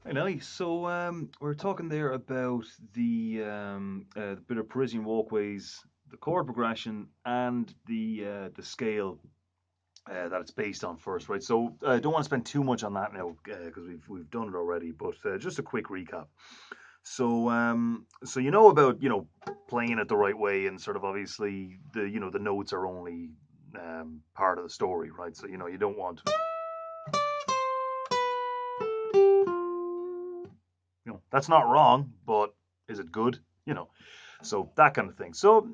Hey Nelly, so we're talking there about the bit of Parisian walkways, the chord progression, and the scale that it's based on first, right? So I don't want to spend too much on that now because we've done it already, but just a quick recap. So you know about playing it the right way, and sort of obviously the notes are only part of the story, right? So you don't want that's not wrong, but is it good? You know, so that kind of thing. So,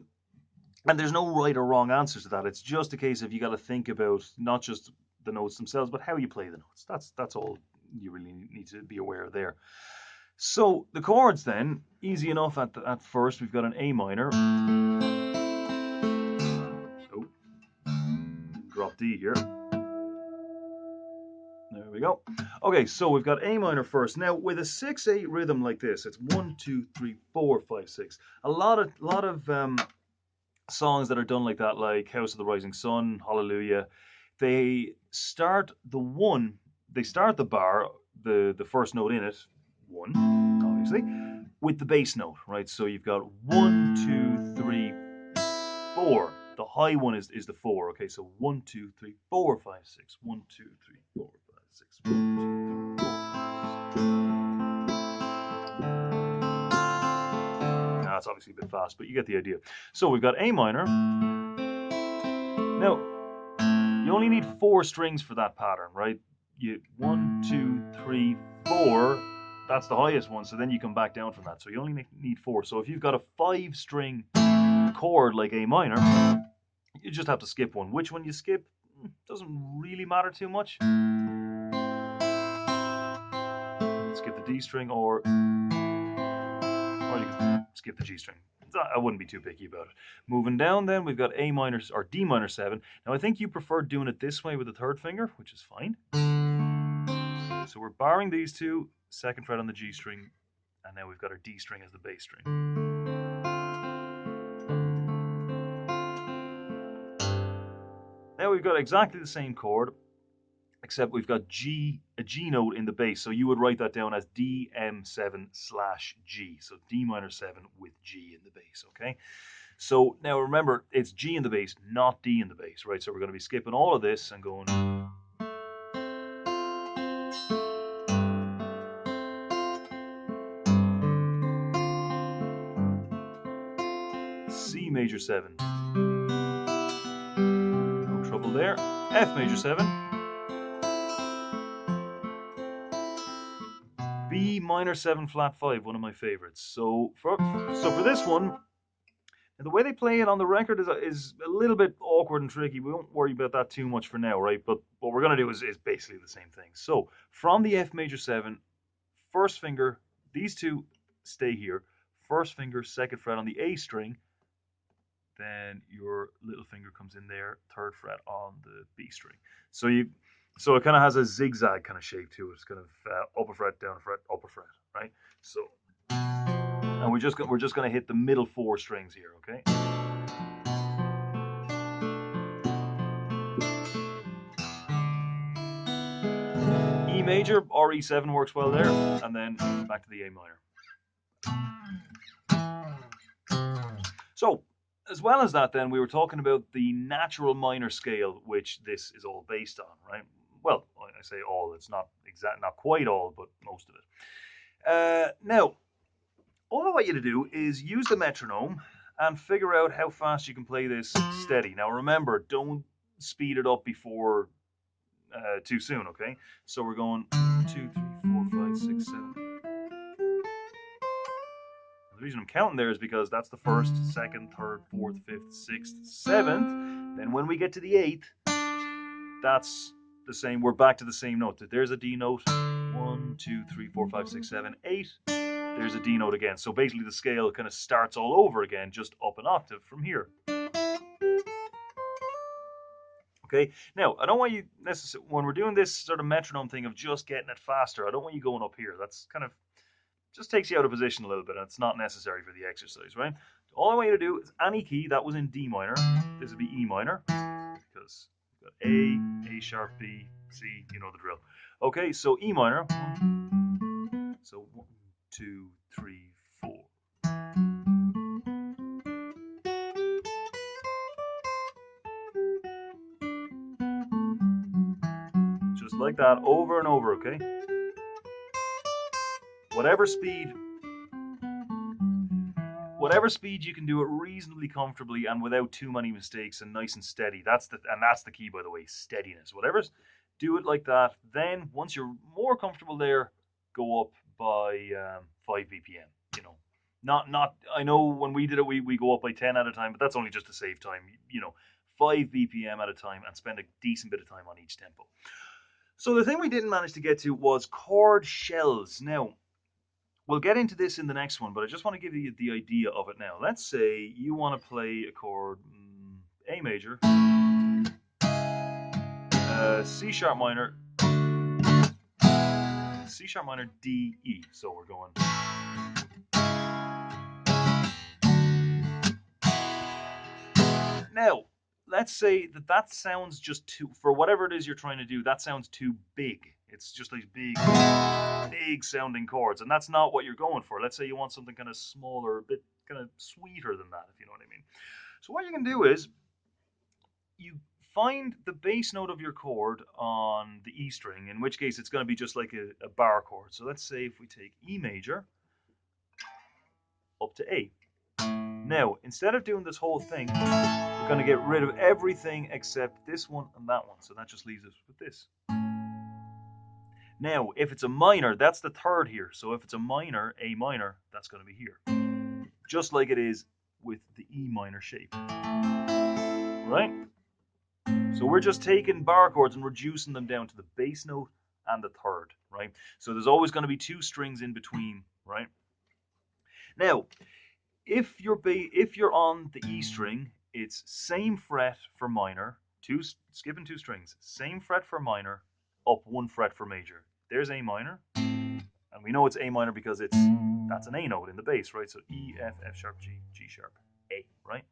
and there's no right or wrong answers to that. It's just a case of you got to think about not just the notes themselves, but how you play the notes. That's all you really need to be aware of there. So the chords then, easy enough at first. We've got an A minor. Oh, drop D here. There we go. Okay, so we've got A minor first. Now with a 6/8 rhythm like this, it's 1, 2, 3, 4, 5, 6. A lot of songs that are done like that, like House of the Rising Sun, Hallelujah, they start they start the bar, the first note in it, one, obviously, with the bass note, right? So you've got 1, 2, 3, 4. The high one is the four. Okay, so 1, 2, 3, 4, 5, 6. 1, 2, 3, 4, 5, 6. 1, 2, 3, 4. Now that's obviously a bit fast, but you get the idea. So we've got A minor. Now you only need four strings for that pattern, right? You 1, 2, 3, 4. That's the highest one. So then you come back down from that. So you only need four. So if you've got a 5 string chord like A minor, you just have to skip one. Which one you skip doesn't really matter too much. Skip the D string, or you can skip the G string. I wouldn't be too picky about it. Moving down, then we've got A minor or D minor 7. Now I think you prefer doing it this way with the third finger, which is fine. So we're barring these two, second fret on the G string, and now we've got our D string as the bass string. Now we've got exactly the same chord, except we've got a G note in the bass. So you would write that down as DM7/G. So D minor 7 with G in the bass, okay? So now remember, it's G in the bass, not D in the bass, right? So we're going to be skipping all of this and going C major 7. No trouble there. F major 7. B minor 7 flat 5, one of my favorites. So for this one, and the way they play it on the record is a little bit awkward and tricky. We won't worry about that too much for now, right? But what we're going to do is basically the same thing. So from the F major 7, first finger, these two stay here. First finger, second fret on the A string. Then your little finger comes in there, third fret on the B string. So it kind of has a zigzag kind of shape to it. It's kind of upper fret, down fret, upper fret, right? So, and we're just gonna hit the middle four strings here, okay? E major or E7 works well there, and then back to the A minor. So, as well as that, then we were talking about the natural minor scale, which this is all based on, right? Well, I say all. It's not quite all, but most of it. Now, all I want you to do is use the metronome and figure out how fast you can play this steady. Now, remember, don't speed it up before too soon. Okay, so we're going 2, 3, 4, 5, 6, 7. The reason I'm counting there is because that's the first, second, third, fourth, fifth, sixth, seventh. Then when we get to the eighth, that's the same. We're back to the same note. There's a D note. 1, 2, 3, 4, 5, 6, 7, 8. There's a D note again. So basically the scale kind of starts all over again, just up an octave from here. Okay. Now, I don't want you necessarily, when we're doing this sort of metronome thing of just getting it faster, I don't want you going up here. That's kind of just takes you out of position a little bit, and it's not necessary for the exercise, right? All I want you to do is any key that was in D minor, this would be E minor, because we've got A sharp, B, C, you know the drill. Okay, so E minor, 1, 2, 3, 4. Just like that, over and over, okay? Whatever speed you can do it reasonably comfortably and without too many mistakes and nice and steady. That's the key, by the way, steadiness. Do it like that. Then once you're more comfortable there, go up by 5 BPM. You know, not. I know when we did it, we go up by 10 at a time, but that's only just to save time. 5 BPM at a time and spend a decent bit of time on each tempo. So the thing we didn't manage to get to was chord shells. Now, we'll get into this in the next one, but I just want to give you the idea of it now. Let's say you want to play a chord A major, C sharp minor, D, E. So we're going. Now, let's say that sounds just too, for whatever it is you're trying to do, that sounds too big. It's just like big sounding chords, and that's not what you're going for. Let's say you want something kind of smaller, a bit kind of sweeter than that, if you know what I mean. So what you can do is you find the bass note of your chord on the E string, in which case it's going to be just like a bar chord. So let's say if we take E major up to A. Now, instead of doing this whole thing, we're going to get rid of everything except this one and that one. So that just leaves us with this. Now, if it's a minor, that's the third here. So if it's a minor, A minor, that's going to be here. Just like it is with the E minor shape. Right? So we're just taking bar chords and reducing them down to the bass note and the third, right? So there's always going to be 2 strings in between, right? Now, if you're on the E string, it's same fret for minor, skipping 2 strings, same fret for minor, up 1 fret for major. There's A minor, and we know it's A minor because that's an A note in the bass, right? So E, F, F sharp, G, G sharp, A, right?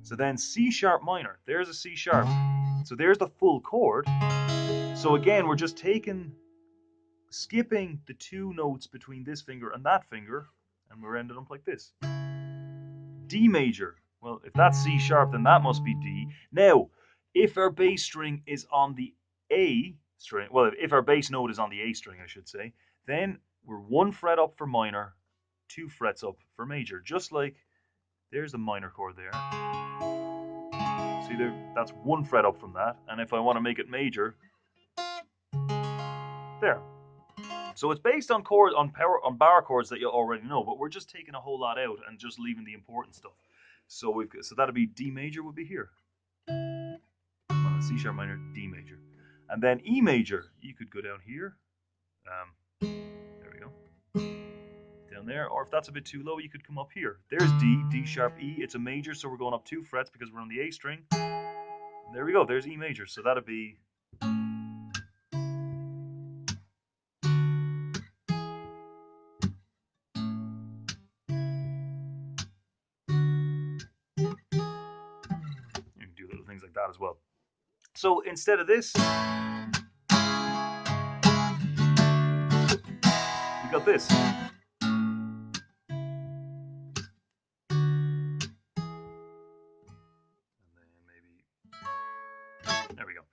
So then C sharp minor, there's a C sharp. So there's the full chord. So again, we're just skipping the 2 notes between this finger and that finger, and we're ending up like this. D major. Well, if that's C sharp, then that must be D. Now, if our bass string is on the A string, well, if our bass note is on the A string, I should say, then we're 1 fret up for minor, 2 frets up for major. Just like, there's the minor chord there. See there, that's 1 fret up from that. And if I want to make it major, there. So it's based on bar chords that you already know, but we're just taking a whole lot out and just leaving the important stuff. So that'd be D major would be here. Well, C sharp minor, D major. And then E major, you could go down here. There we go. Down there, or if that's a bit too low, you could come up here. There's D, D sharp, E. It's a major, so we're going up 2 frets because we're on the A string. And there we go, there's E major. So that'd be. You can do little things like that as well. So instead of this, we got this. There we go.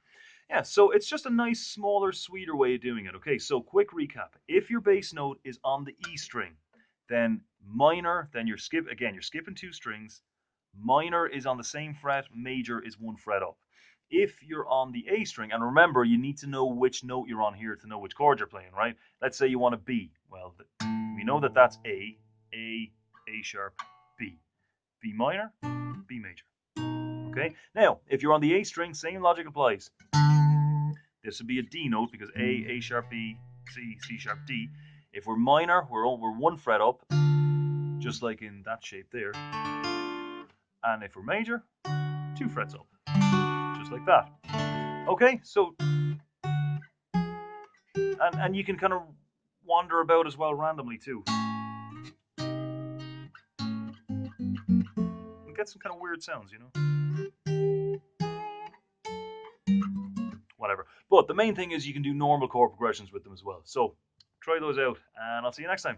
Yeah, so it's just a nice, smaller, sweeter way of doing it. Okay, so quick recap. If your bass note is on the E string, then minor, then you're skipping 2 strings. Minor is on the same fret, major is 1 fret up. If you're on the A string, and remember, you need to know which note you're on here to know which chord you're playing, right? Let's say you want a B. Well, we know that that's A sharp, B. B minor, B major. Okay? Now, if you're on the A string, same logic applies. This would be a D note because A sharp, B, C, C sharp, D. If we're minor, we're 1 fret up, just like in that shape there. And if we're major, 2 frets up, just like that. Okay, so, and you can kind of wander about as well randomly too. And get some kind of weird sounds, you know? Whatever. But the main thing is you can do normal chord progressions with them as well. So Try those out, and I'll see you next time.